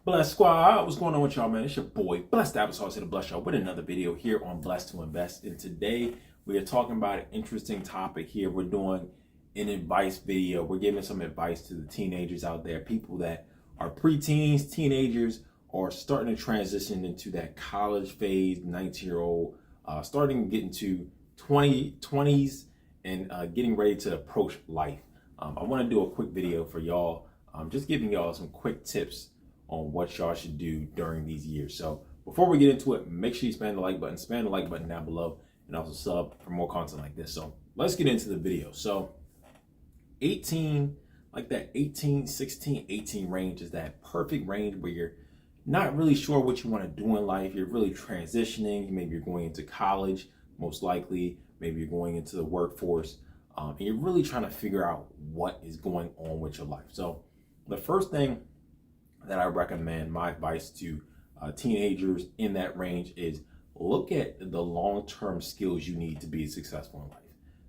Bless Squad, what's going on with y'all, man? It's your boy, Blessed Applesauce, here to bless y'all with another video here on Blessed to Invest. And today we are talking about an interesting topic here. We're doing an advice video. We're giving some advice to the teenagers out there, people that are preteens, teenagers, or starting to transition into that college phase, 19-year-old, starting to get into 20s and getting ready to approach life. I want to do a quick video for y'all, just giving y'all some quick tips on what y'all should do during these years. So before we get into it, make sure you spam the like button down below, and also sub for more content like this. So let's get into the video. So 18, like that 18, 16, 18 range is that perfect range where you're not really sure what you want to do in life. You're really transitioning. Maybe you're going into college, most likely. Maybe you're going into the workforce. And you're really trying to figure out what is going on with your life. So the first thing that I recommend, my advice to teenagers in that range, is look at the long-term skills you need to be successful in life.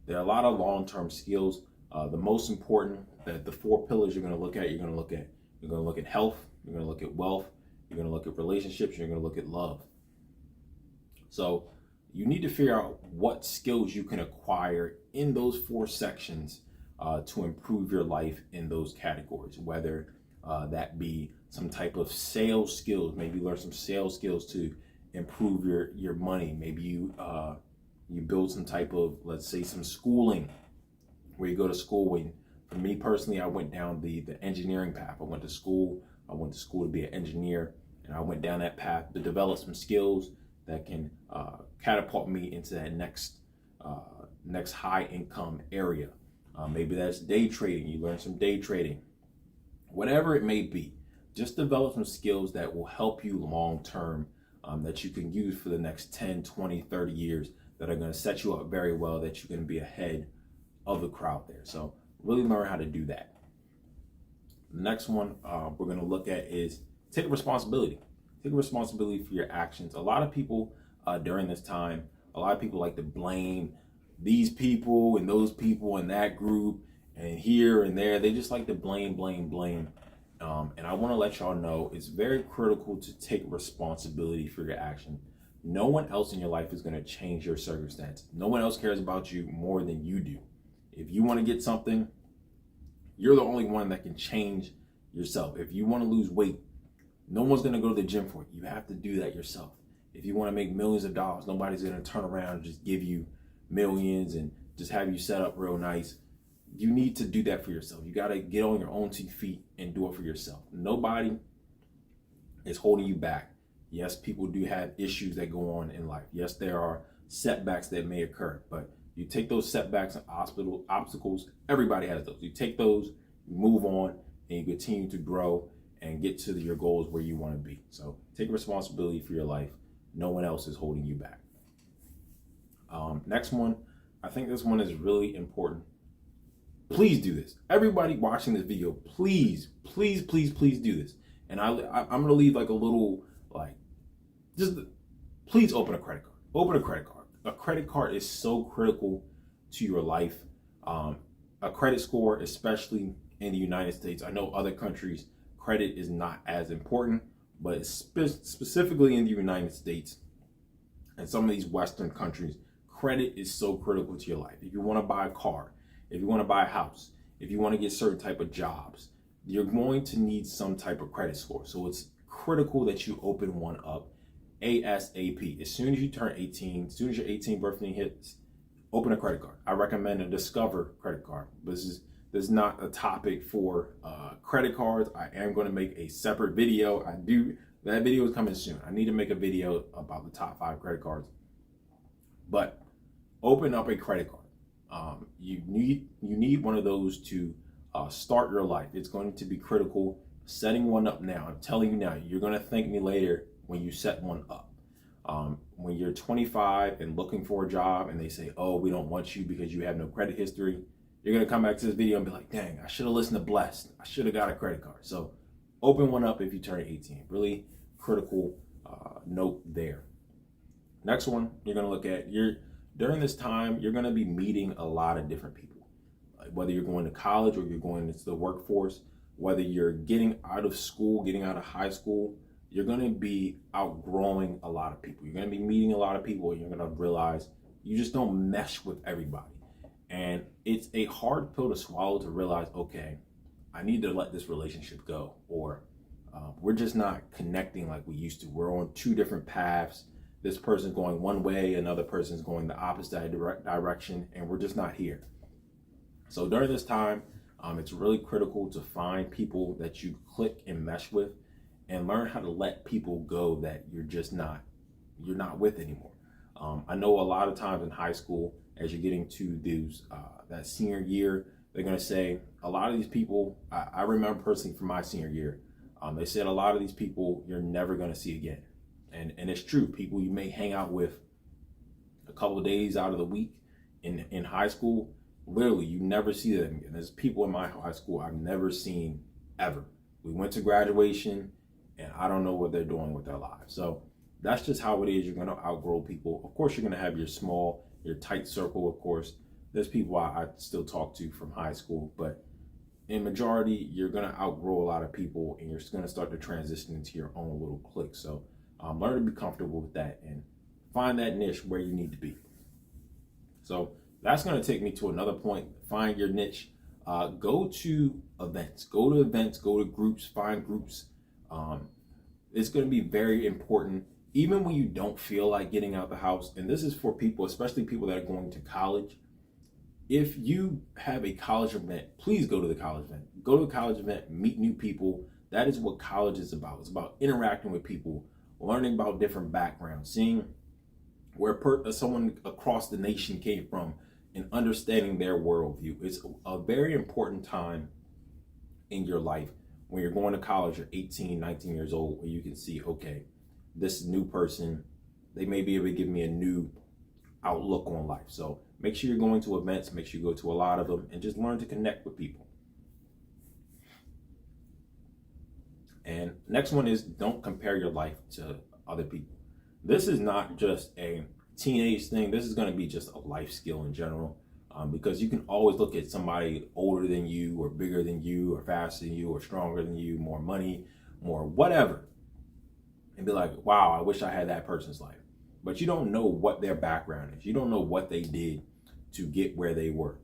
There are a lot of long-term skills. The most important, the four pillars you're going to look at, you're going to look at health, you're going to look at wealth, you're going to look at relationships, you're going to look at love. So you need to figure out what skills you can acquire in those four sections to improve your life in those categories, whether that be some type of sales skills. Maybe learn some sales skills to improve your money. Maybe you build some type of, let's say, some schooling where you go to school. And for me personally, I went down the engineering path. I went to school to be an engineer, and I went down that path to develop some skills that can catapult me into that next high income area. Maybe that's day trading. You learn some day trading. Whatever it may be, just develop some skills that will help you long term, that you can use for the next 10, 20, 30 years, that are going to set you up very well, that you can be ahead of the crowd there. So really learn how to do that. The next one we're going to look at is take responsibility. Take responsibility for your actions. A lot of people during this time, a lot of people like to blame these people and those people in that group and here and there. They just like to blame. And I want to let y'all know it's very critical to take responsibility for your action. No one else in your life is going to change your circumstance. No one else cares about you more than you do. If you want to get something, you're the only one that can change yourself. If you want to lose weight, no one's going to go to the gym for it. You have to do that yourself. If you want to make millions of dollars, nobody's going to turn around and just give you millions and just have you set up real nice. You need to do that for yourself. You got to get on your own 2 feet and do it for yourself. Nobody is holding you back. Yes, people do have issues that go on in life. Yes, there are setbacks that may occur, but you take those setbacks and obstacles. Everybody has those. You take those, you move on, and you continue to grow and get to your goals where you want to be. So take responsibility for your life. No one else is holding you back. Next one, I think this one is really important. Please do this. Everybody watching this video, please do this. And I'm going to leave like a little, just please open a credit card. Open a credit card. A credit card is so critical to your life. A credit score, especially in the United States. I know other countries, credit is not as important, but specifically in the United States and some of these Western countries, credit is so critical to your life. If you want to buy a car, if you want to buy a house, if you want to get certain type of jobs, you're going to need some type of credit score. So it's critical that you open one up ASAP. As soon as you turn 18, as soon as your 18th birthday hits, open a credit card. I recommend a Discover credit card. This is not a topic for credit cards. I am going to make a separate video. That video is coming soon. I need to make a video about the top 5 credit cards. But open up a credit card. You need one of those to start your life. It's going to be critical. Setting one up now. I'm telling you now, you're going to thank me later when you set one up. When you're 25 and looking for a job and they say, oh, we don't want you because you have no credit history, you're going to come back to this video and be like, dang, I should have listened to Blessed. I should have got a credit card. So open one up if you turn 18. Really critical note there. Next one you're going to look at, during this time, you're going to be meeting a lot of different people. Whether you're going to college or you're going into the workforce, whether you're getting out of school, getting out of high school, you're going to be outgrowing a lot of people. You're going to be meeting a lot of people, and you're going to realize you just don't mesh with everybody. And it's a hard pill to swallow to realize, okay, I need to let this relationship go, or we're just not connecting like we used to. We're on two different paths. This person's going one way, another person's going the opposite direction, and we're just not here. So during this time, it's really critical to find people that you click and mesh with, and learn how to let people go that you're not with anymore. I know a lot of times in high school, as you're getting to that senior year, they're going to say a lot of these people, I remember personally from my senior year, they said a lot of these people you're never going to see again. And it's true. People you may hang out with a couple of days out of the week in high school, literally you never see them again. There's people in my high school I've never seen ever. We went to graduation and I don't know what they're doing with their lives. So that's just how it is. You're going to outgrow people. Of course, you're going to have your tight circle, of course. There's people I still talk to from high school, but in majority, you're going to outgrow a lot of people, and you're going to start to transition into your own little clique. So learn to be comfortable with that and find that niche where you need to be. So that's going to take me to another point. Find your niche. Go to events, go to groups, find groups. It's going to be very important, even when you don't feel like getting out the house. And this is for people, especially people that are going to college. If you have a college event, please go to the college event. Go to a college event, meet new people. That is what college is about. It's about interacting with people, learning about different backgrounds, seeing where someone across the nation came from, and understanding their worldview. It's a very important time in your life when you're going to college. You're 18, 19 years old, where you can see, okay, this new person, they may be able to give me a new outlook on life. So make sure you're going to events, make sure you go to a lot of them, and just learn to connect with people. And next one is, don't compare your life to other people. This is not just a teenage thing. This is going to be just a life skill in general, because you can always look at somebody older than you, or bigger than you, or faster than you, or stronger than you, more money, more whatever, and be like, wow, I wish I had that person's life. But you don't know what their background is. You don't know what they did to get where they were.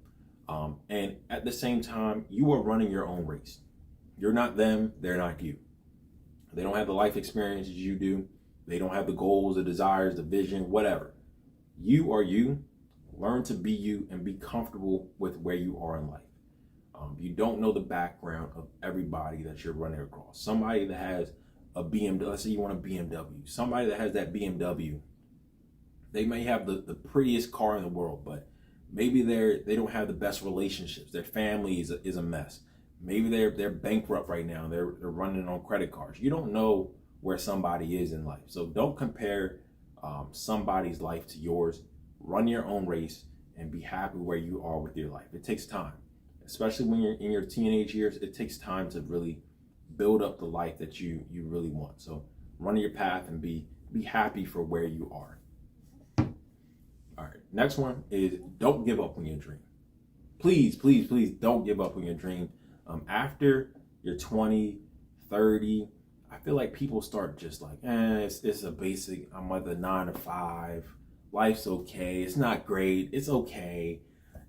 And at the same time, you are running your own race. You're not them. They're not you. They don't have the life experiences you do. They don't have the goals, the desires, the vision, whatever. You are you. Learn to be you and be comfortable with where you are in life. You don't know the background of everybody that you're running across. Somebody that has a BMW, let's say you want a BMW. Somebody that has that BMW, they may have the prettiest car in the world, but maybe they don't have the best relationships. Their family is a mess. Maybe they're bankrupt right now. They're running on credit cards. You don't know where somebody is in life. So don't compare somebody's life to yours. Run your own race and be happy where you are with your life. It takes time, especially when you're in your teenage years. It takes time to really build up the life that you really want. So run your path and be happy for where you are. All right, next one is, don't give up on your dream. Please, please, please don't give up on your dream. After you're 20, 30, I feel like people start just like, it's a basic, I'm at the 9 to 5, life's okay, it's not great, it's okay.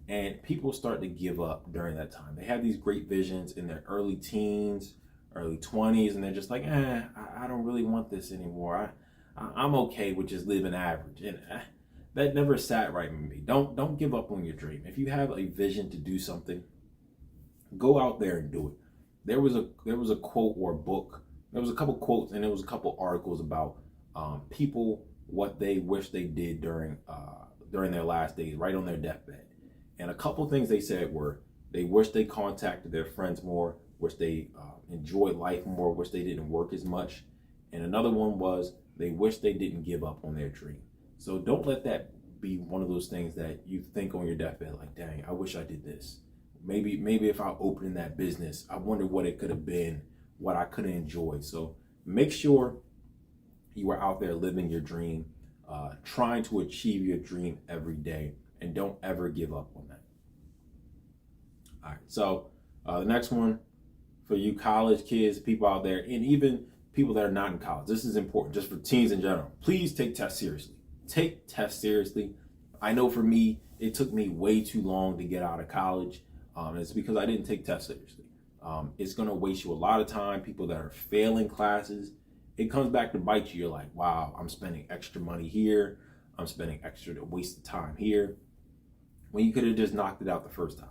And people start to give up during that time. They have these great visions in their early teens, early 20s, and they're just like, I don't really want this anymore. I'm okay with just living average. And that never sat right with me. Don't give up on your dream. If you have a vision to do something, go out there and do it. There was a quote or a book. There was a couple quotes and there was a couple articles about people, what they wish they did during their last days, right on their deathbed. And a couple things they said were, they wish they contacted their friends more, wish they enjoyed life more, wish they didn't work as much. And another one was, they wish they didn't give up on their dream. So don't let that be one of those things that you think on your deathbed, like, dang, I wish I did this. Maybe if I opened that business, I wonder what it could have been, what I could have enjoyed. So make sure you are out there living your dream, trying to achieve your dream every day, and don't ever give up on that. All right, so the next one, for you college kids, people out there, and even people that are not in college. This is important just for teens in general. Please take tests seriously. Take tests seriously. I know for me, it took me way too long to get out of college. It's because I didn't take tests seriously. It's going to waste you a lot of time. People that are failing classes, it comes back to bite you. You're like, wow, I'm spending extra money here. I'm spending extra to waste the time here. When you could have just knocked it out the first time.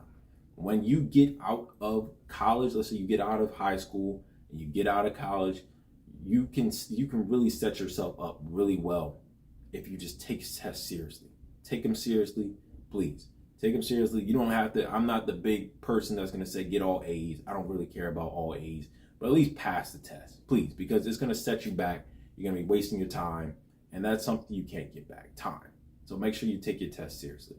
When you get out of college, let's say you get out of high school and you get out of college, you can really set yourself up really well if you just take tests seriously. Take them seriously, please. Take them seriously. You don't have to. I'm not the big person that's going to say get all A's. I don't really care about all A's, but at least pass the test, please, because it's going to set you back. You're going to be wasting your time, and that's something you can't get back, time. So make sure you take your test seriously.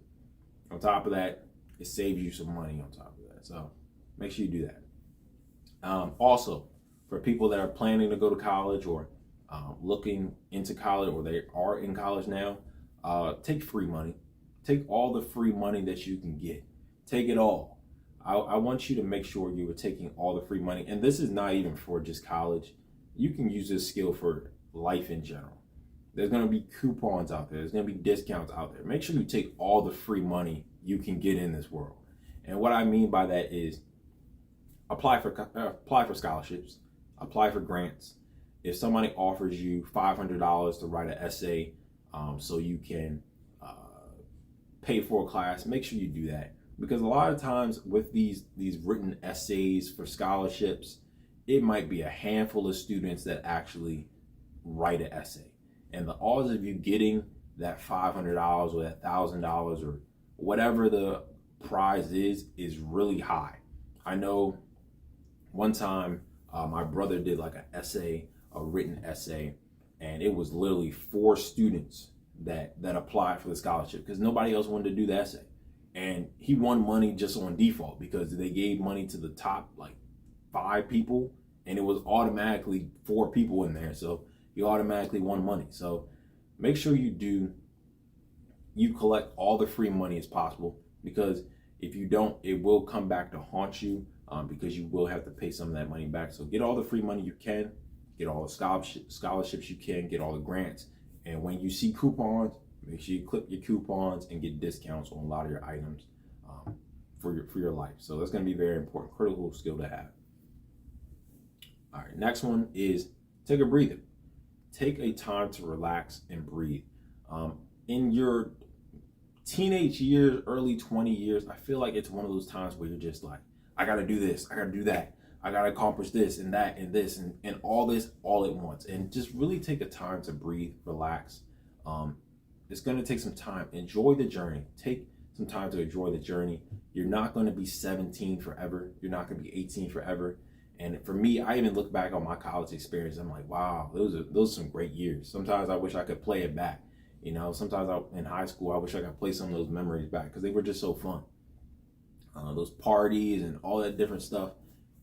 On top of that, it saves you some money on top of that. So make sure you do that. Also, for people that are planning to go to college or looking into college, or they are in college now, take free money. Take all the free money that you can get. Take it all. I want you to make sure you are taking all the free money. And this is not even for just college. You can use this skill for life in general. There's going to be coupons out there. There's going to be discounts out there. Make sure you take all the free money you can get in this world. And what I mean by that is apply for scholarships, apply for grants. If somebody offers you $500 to write an essay so you can pay for a class, make sure you do that. Because a lot of times with these written essays for scholarships, it might be a handful of students that actually write an essay. And the odds of you getting that $500 or that $1,000 or whatever the prize is really high. I know one time my brother did like an essay, a written essay, and it was literally 4 students that applied for the scholarship because nobody else wanted to do the essay. And he won money just on default because they gave money to the top like 5 people, and it was automatically 4 people in there. So you automatically won money. So make sure you collect all the free money as possible, because if you don't, it will come back to haunt you because you will have to pay some of that money back. So get all the free money you can, get all the scholarships you can, get all the grants. And when you see coupons, make sure you clip your coupons and get discounts on a lot of your items for your life. So that's going to be very important, critical skill to have. All right, next one is take a breather. Take a time to relax and breathe. In your teenage years, early 20 years, I feel like it's one of those times where you're just like, I got to do this, I got to do that, I got to accomplish this and that and this and all this all at once. And just really take a time to breathe, relax. It's going to take some time. Enjoy the journey. Take some time to enjoy the journey. You're not going to be 17 forever. You're not going to be 18 forever. And for me, I even look back on my college experience. I'm like, wow, those are some great years. Sometimes I wish I could play it back. You know, sometimes in high school, I wish I could play some of those memories back because they were just so fun. Those parties and all that different stuff.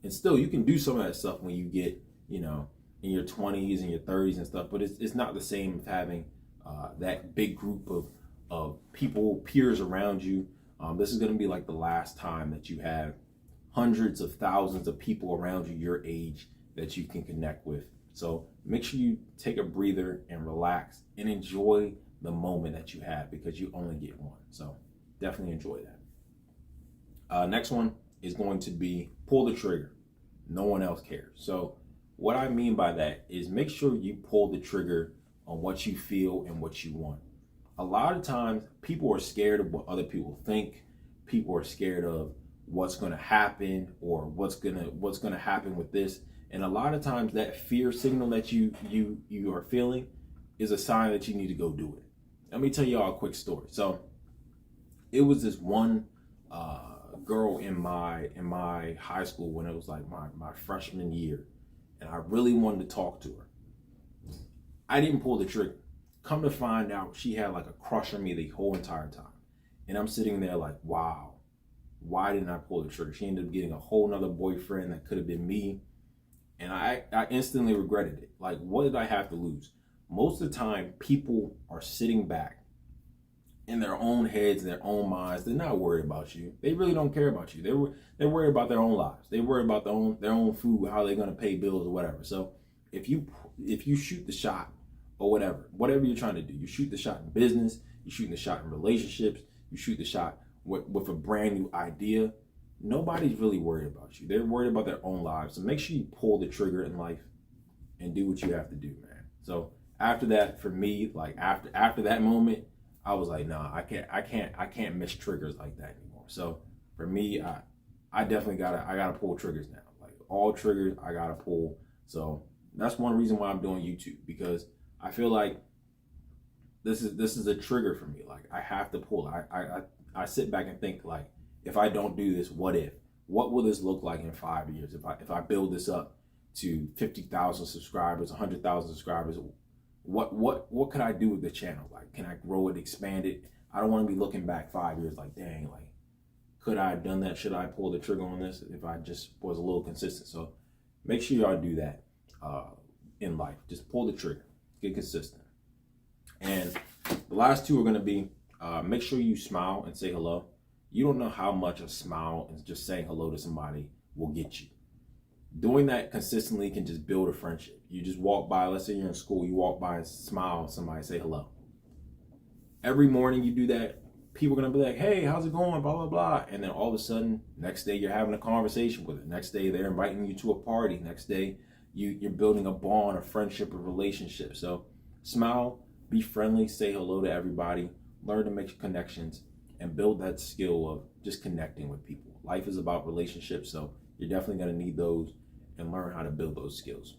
And still, you can do some of that stuff when you get, you know, in your 20s and your 30s and stuff. But it's not the same as having that big group of people, peers around you. This is going to be like the last time that you have hundreds of thousands of people around you your age that you can connect with. So make sure you take a breather and relax and enjoy the moment that you have, because you only get one. So definitely enjoy that. Next one is going to be pull the trigger. No one else cares. So what I mean by that is make sure you pull the trigger on what you feel and what you want. A lot of times people are scared of what other people think. People are scared of what's going to happen or what's going to happen with this. And a lot of times that fear signal that you are feeling is a sign that you need to go do it. Let me tell y'all a quick story. So it was this one girl in my high school when it was like my freshman year, and I really wanted to talk to her. I didn't pull the trigger. Come to find out, she had like a crush on me the whole entire time. And I'm sitting there like, wow, why didn't I pull the trigger? She ended up getting a whole nother boyfriend that could have been me. And I instantly regretted it. Like, what did I have to lose? Most of the time, people are sitting back in their own heads, their own minds, they're not worried about you. They really don't care about you. They're worried about their own lives. They worry about their own food, how they're gonna pay bills or whatever. So if you shoot the shot or whatever you're trying to do, you shoot the shot in business, you shoot the shot in relationships, you shoot the shot with a brand new idea. Nobody's really worried about you. They're worried about their own lives. So make sure you pull the trigger in life and do what you have to do, man. So after that, for me, like after that moment, I was like, nah, I can't miss triggers like that anymore. So for me, I definitely gotta pull triggers now. Like all triggers, I gotta pull. So that's one reason why I'm doing YouTube, because I feel like this is a trigger for me. Like I have to pull. I sit back and think, like, if I don't do this, what will this look like in 5 years? If I build this up to 50,000 subscribers, 100,000 subscribers, what could I do with the channel? Like, can I grow it, expand it? I don't want to be looking back 5 years like, dang, like, could I have done that? Should I pull the trigger on this if I just was a little consistent? So make sure y'all do that in life. Just pull the trigger, get consistent. And the last two are going to be, make sure you smile and say hello. You don't know how much a smile and just saying hello to somebody will get you. Doing that consistently can just build a friendship. You just walk by, let's say you're in school, you walk by and smile at somebody, say hello. Every morning you do that, people are going to be like, hey, how's it going, blah, blah, blah. And then all of a sudden, next day you're having a conversation with it. Next day they're inviting you to a party. Next day you're building a bond, a friendship, a relationship. So smile, be friendly, say hello to everybody, learn to make connections, and build that skill of just connecting with people. Life is about relationships, so you're definitely going to need those and learn how to build those skills.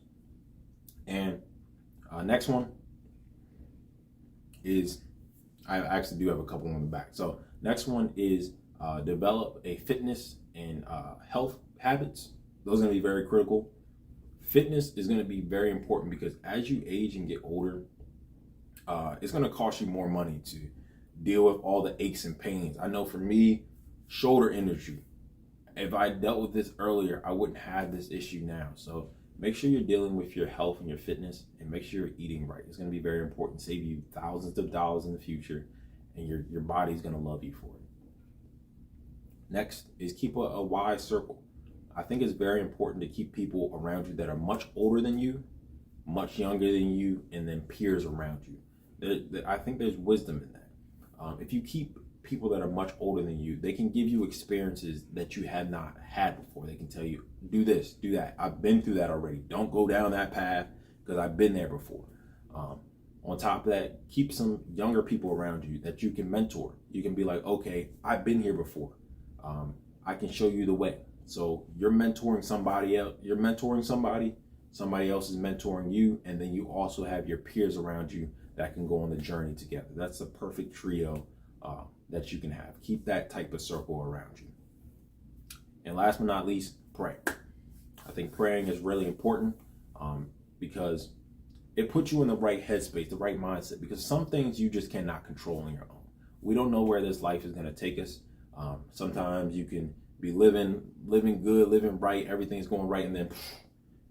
And next one is, I actually do have a couple on the back. So next one is develop a fitness and health habits. Those are going to be very critical. Fitness is going to be very important because as you age and get older, it's going to cost you more money to deal with all the aches and pains. I know for me, shoulder injury, if I dealt with this earlier, I wouldn't have this issue now. So make sure you're dealing with your health and your fitness, and make sure you're eating right. It's going to be very important. Save you thousands of dollars in the future, and your body's going to love you for it. Next is keep a wide circle. I think it's very important to keep people around you that are much older than you, much younger than you, and then peers around you. I think there's wisdom in that. If you keep people that are much older than you, they can give you experiences that you have not had before. They can tell you, do this, do that. I've been through that already. Don't go down that path because I've been there before. On top of that, keep some younger people around you that you can mentor. You can be like, okay, I've been here before. I can show you the way. So you're mentoring somebody else. You're mentoring somebody else is mentoring you, and then you also have your peers around you that can go on the journey together. That's a perfect trio that you can have. Keep that type of circle around you. And last but not least, pray. I think praying is really important because it puts you in the right headspace, the right mindset, because some things you just cannot control on your own. We don't know where this life is going to take us. Sometimes you can be living good, living right, everything's going right, and then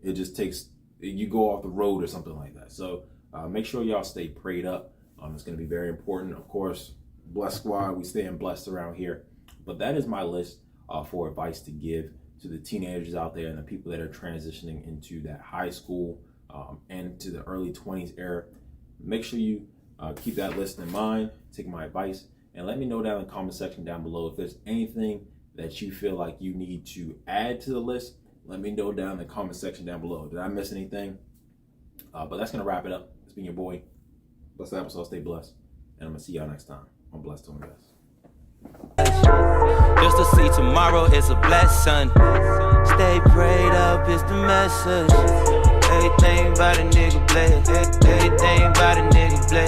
it just takes, you go off the road or something like that. So make sure y'all stay prayed up. It's going to be very important. Of course, Blessed Squad, we staying blessed around here. But that is my list for advice to give to the teenagers out there and the people that are transitioning into that high school and to the early 20s era. Make sure you keep that list in mind, take my advice, and let me know down in the comment section down below if there's anything that you feel like you need to add to the list. Let me know down in the comment section down below. Did I miss anything? But that's going to wrap it up. It's been your boy, Blessed Applesauce. Stay blessed. And I'm going to see y'all next time on Blessed to Invest. Just to see tomorrow is a blessing. Stay prayed up is the message. Everything about a nigga blessed. Everything about a nigga blessed.